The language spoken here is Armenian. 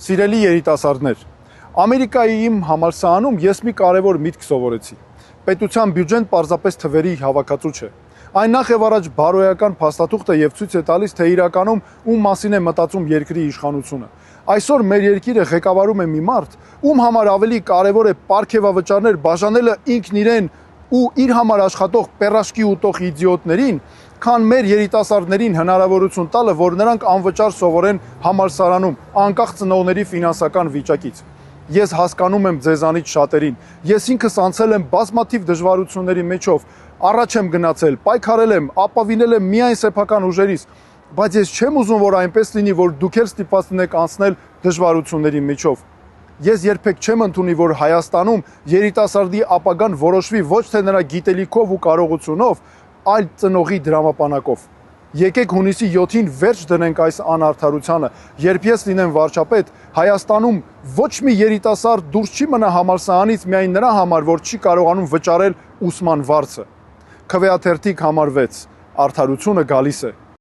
Սիրելի երիտասարդներ, Ամերիկայի իմ համալսարանում ես մի կարևոր միտք սովորեցի։ Պետության բյուջեն պարզապես թվերի հավաքածու չէ։ Այն նախ եւ առաջ բարոյական փաստաթուղթ է եւ ցույց է տալիս, թե իրականում ում մասին է մտածում երկրի իշխանությունը։ Այսօր մեր երկիրը ղեկավարում է մի մարդ, ում համար ավելի կարևոր է պարգևավճարներ բաժանելը ինքն իրեն ու իր համար աշխատող պերաշկի ուտող իդիոտներին, քան մեր երիտասարդներին հնարավորություն տալը, որ նրանք անվճար սովորեն համալսարանում, անկախ ծնողների ֆինանսական վիճակից։ Ես հասկանում եմ ձեզանից շատերին, ես ինքս անցել եմ բազմաթիվ դժվարությունների միջով, առաջ եմ գնացել, պայքարել եմ, ապավինել եմ միայն սեփական ուժերից, բայց ես չեմ ուզում, որ այնպես լինի, որ դուք էլ ստիպված լինեք անցնել դժվարությունների միջով։ Ես երբեք չեմ ընդունի, որ Հայաստանում երիտասարդի ապագան որոշվի ոչ թե նրա գիտելիքով ու կարողությունով, այլ ծնողի դրամապանակով։ Եկեք հունիսի 7-ին վերջ դնենք այս անարդարությանը, երբ ես լինեմ վարչապետ, Հայաստանում ոչ մի երիտասարդ դուրս չի մնա համալսարանից միայն նրա համար, որ չի կարողանում վճարել ուսման վարձը։ Քվեաթերթիկ համար 6. Արդարությունը գալիս է։